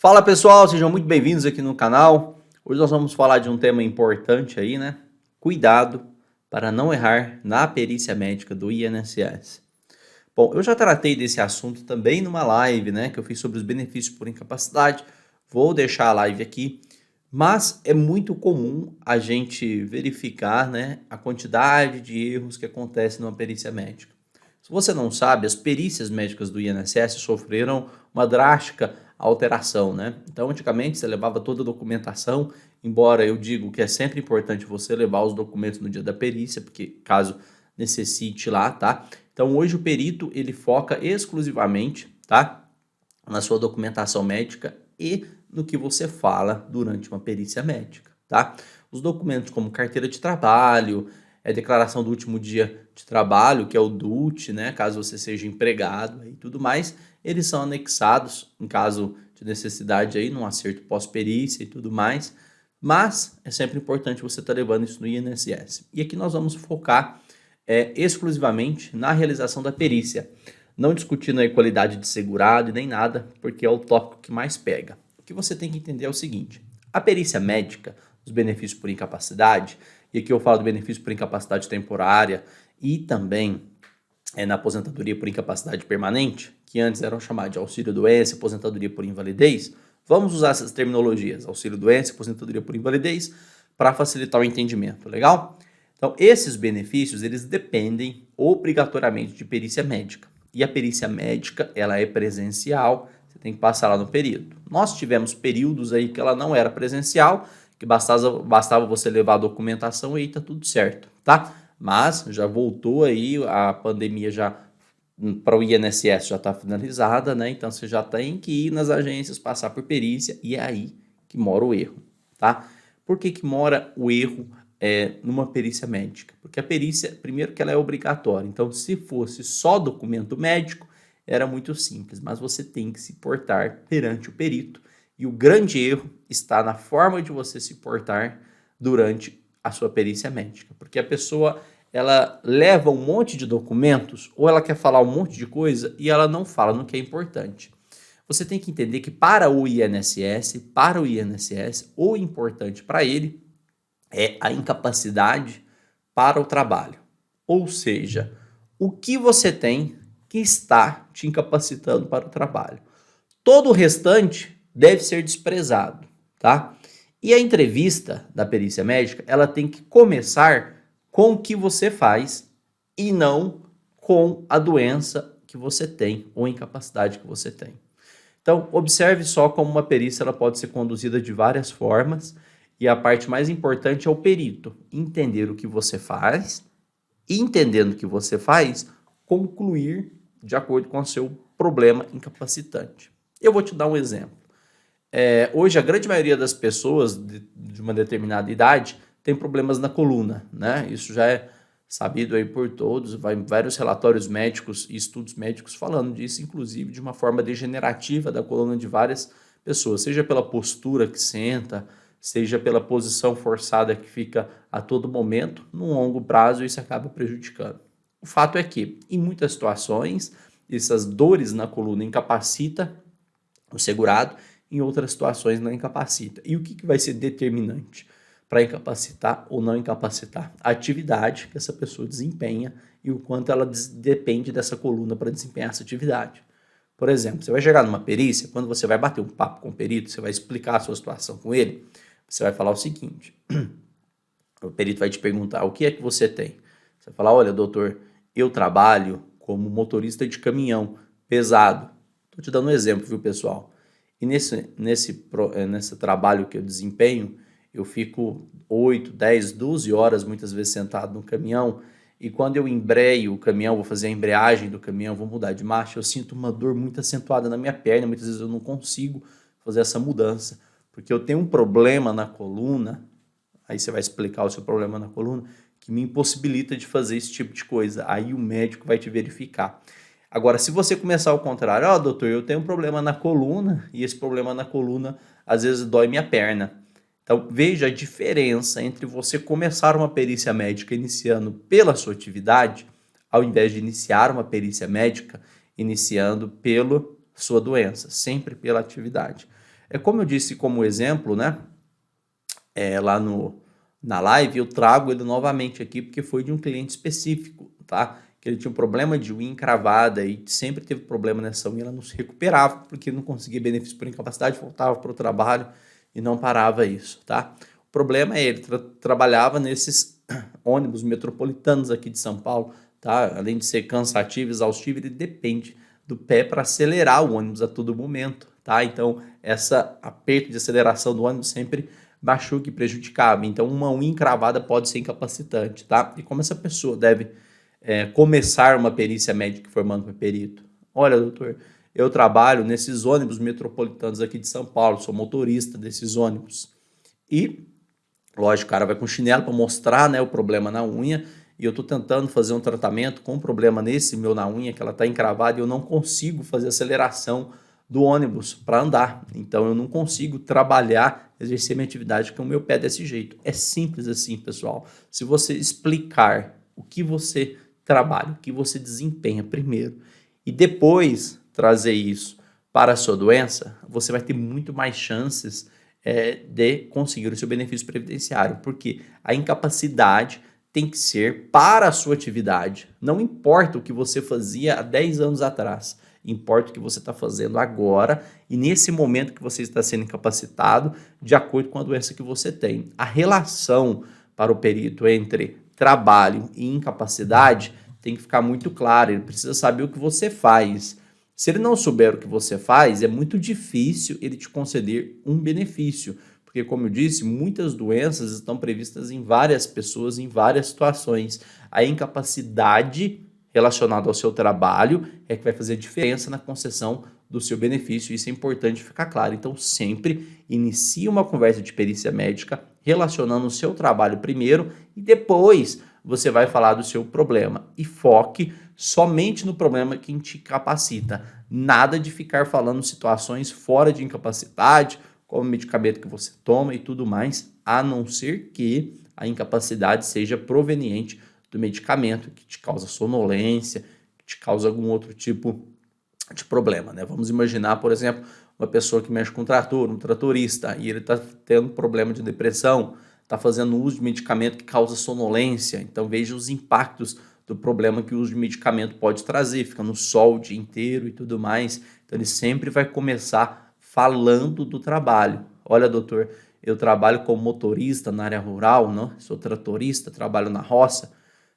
Fala pessoal, sejam muito bem-vindos aqui no canal. Hoje nós vamos falar de um tema importante aí, né? Cuidado para não errar na perícia médica do INSS. Bom, eu já tratei desse assunto também numa live, né, que eu fiz sobre os benefícios por incapacidade. Vou deixar a live aqui, mas é muito comum a gente verificar, né, a quantidade de erros que acontecem numa perícia médica. Se você não sabe, as perícias médicas do INSS sofreram uma drástica alteração, né? Então, antigamente você levava toda a documentação, embora eu digo que é sempre importante você levar os documentos no dia da perícia, porque caso necessite lá, tá? Então, hoje o perito, ele foca exclusivamente, tá? Na sua documentação médica e no que você fala durante uma perícia médica, tá? Os documentos como carteira de trabalho, declaração do último dia de trabalho, que é o DUT, né? Caso você seja empregado e tudo mais, eles são anexados em caso de necessidade aí, num acerto pós-perícia e tudo mais, mas é sempre importante você estar levando isso no INSS. E aqui nós vamos focar exclusivamente na realização da perícia, não discutindo a qualidade de segurado e nem nada, porque é o tópico que mais pega. O que você tem que entender é o seguinte: a perícia médica, os benefícios por incapacidade, e aqui eu falo do benefício por incapacidade temporária e também na aposentadoria por incapacidade permanente, que antes eram chamados de auxílio-doença, aposentadoria por invalidez. Vamos usar essas terminologias, auxílio-doença, aposentadoria por invalidez, para facilitar o entendimento, legal? Então, esses benefícios, eles dependem obrigatoriamente de perícia médica. E a perícia médica, ela é presencial, você tem que passar lá no período. Nós tivemos períodos aí que ela não era presencial, que bastava você levar a documentação e aí tá tudo certo, tá? Mas já voltou aí, a pandemia já para o INSS já está finalizada, né? Então você já tem que ir nas agências, passar por perícia e é aí que mora o erro, tá? Por que mora o erro numa perícia médica? Porque a perícia, primeiro que ela é obrigatória, então se fosse só documento médico, era muito simples, mas você tem que se portar perante o perito e o grande erro está na forma de você se portar durante a sua perícia médica, porque a pessoa ela leva um monte de documentos ou ela quer falar um monte de coisa e ela não fala no que é importante. Você tem que entender que para o INSS, o importante para ele é a incapacidade para o trabalho. Ou seja, o que você tem que está te incapacitando para o trabalho. Todo o restante deve ser desprezado, tá? E a entrevista da perícia médica, ela tem que começar com o que você faz e não com a doença que você tem ou incapacidade que você tem. Então, observe só como uma perícia ela pode ser conduzida de várias formas e a parte mais importante é o perito entender o que você faz e, entendendo o que você faz, concluir de acordo com o seu problema incapacitante. Eu vou te dar um exemplo. Hoje, a grande maioria das pessoas de uma determinada idade tem problemas na coluna, né? Isso já é sabido aí por todos, vai vários relatórios médicos e estudos médicos falando disso, inclusive de uma forma degenerativa da coluna de várias pessoas, seja pela postura que senta, seja pela posição forçada que fica a todo momento, no longo prazo isso acaba prejudicando. O fato é que, em muitas situações, essas dores na coluna incapacita o segurado, em outras situações não incapacita. E o que vai ser determinante para incapacitar ou não incapacitar? A atividade que essa pessoa desempenha e o quanto ela depende dessa coluna para desempenhar essa atividade. Por exemplo, você vai chegar numa perícia, quando você vai bater um papo com o perito, você vai explicar a sua situação com ele, você vai falar o seguinte: o perito vai te perguntar o que é que você tem. Você vai falar: olha, doutor, eu trabalho como motorista de caminhão pesado. Estou te dando um exemplo, viu, pessoal? E nesse trabalho que eu desempenho, eu fico 8, 10, 12 horas muitas vezes sentado no caminhão, e quando eu embreio o caminhão, vou fazer a embreagem do caminhão, vou mudar de marcha, eu sinto uma dor muito acentuada na minha perna, muitas vezes eu não consigo fazer essa mudança, porque eu tenho um problema na coluna, aí você vai explicar o seu problema na coluna, que me impossibilita de fazer esse tipo de coisa, aí o médico vai te verificar. Agora, se você começar ao contrário: ó, doutor, eu tenho um problema na coluna e esse problema na coluna às vezes dói minha perna. Então, veja a diferença entre você começar uma perícia médica iniciando pela sua atividade, ao invés de iniciar uma perícia médica iniciando pela sua doença, sempre pela atividade. É como eu disse como exemplo, né? Lá na live, eu trago ele novamente aqui porque foi de um cliente específico, tá? Que ele tinha um problema de unha encravada e sempre teve problema nessa unha, ela não se recuperava porque não conseguia benefício por incapacidade, voltava para o trabalho e não parava isso, tá? O problema é ele trabalhava nesses ônibus metropolitanos aqui de São Paulo, tá? Além de ser cansativo, exaustivo, ele depende do pé para acelerar o ônibus a todo momento, tá? Então, essa aperto de aceleração do ônibus sempre machuca e prejudicava. Então, uma unha encravada pode ser incapacitante, tá? E como essa pessoa deve começar uma perícia médica formando para perito? Olha, doutor, eu trabalho nesses ônibus metropolitanos aqui de São Paulo, sou motorista desses ônibus. E, lógico, o cara vai com chinelo para mostrar, né, o problema na unha, e eu estou tentando fazer um tratamento com problema nesse meu na unha, que ela está encravada, e eu não consigo fazer aceleração do ônibus para andar. Então eu não consigo trabalhar, exercer minha atividade com o meu pé desse jeito. É simples assim, pessoal. Se você explicar o que você trabalha, o que você desempenha primeiro, e depois trazer isso para a sua doença, você vai ter muito mais chances de conseguir o seu benefício previdenciário, porque a incapacidade tem que ser para a sua atividade. Não importa o que você fazia há 10 anos atrás, importa o que você está fazendo agora e nesse momento que você está sendo incapacitado, de acordo com a doença que você tem. A relação para o perito entre trabalho e incapacidade tem que ficar muito clara, ele precisa saber o que você faz. Se ele não souber o que você faz, é muito difícil ele te conceder um benefício, porque, como eu disse, muitas doenças estão previstas em várias pessoas, em várias situações. A incapacidade relacionada ao seu trabalho é que vai fazer diferença na concessão do seu benefício, isso é importante ficar claro. Então, sempre inicie uma conversa de perícia médica relacionando o seu trabalho primeiro e depois você vai falar do seu problema. E foque somente no problema que te incapacita. Nada de ficar falando situações fora de incapacidade, como o medicamento que você toma e tudo mais, a não ser que a incapacidade seja proveniente do medicamento que te causa sonolência, que te causa algum outro tipo de problema, né? Vamos imaginar, por exemplo, uma pessoa que mexe com trator, um tratorista, e ele está tendo problema de depressão, está fazendo uso de medicamento que causa sonolência, então veja os impactos do problema que o uso de medicamento pode trazer, fica no sol o dia inteiro e tudo mais, então ele sempre vai começar falando do trabalho. Olha, doutor, eu trabalho como motorista na área rural, não? Sou tratorista, trabalho na roça,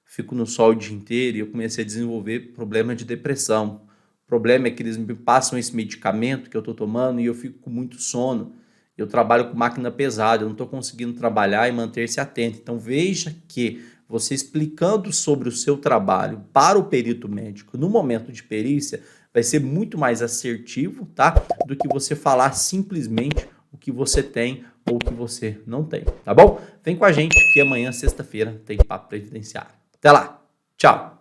fico no sol o dia inteiro e eu comecei a desenvolver problema de depressão. O problema é que eles me passam esse medicamento que eu estou tomando e eu fico com muito sono. Eu trabalho com máquina pesada, eu não estou conseguindo trabalhar e manter-se atento. Então veja que você explicando sobre o seu trabalho para o perito médico no momento de perícia vai ser muito mais assertivo, tá? Do que você falar simplesmente o que você tem ou o que você não tem, tá bom? Vem com a gente que amanhã, sexta-feira, tem Papo Previdenciário. Até lá, tchau!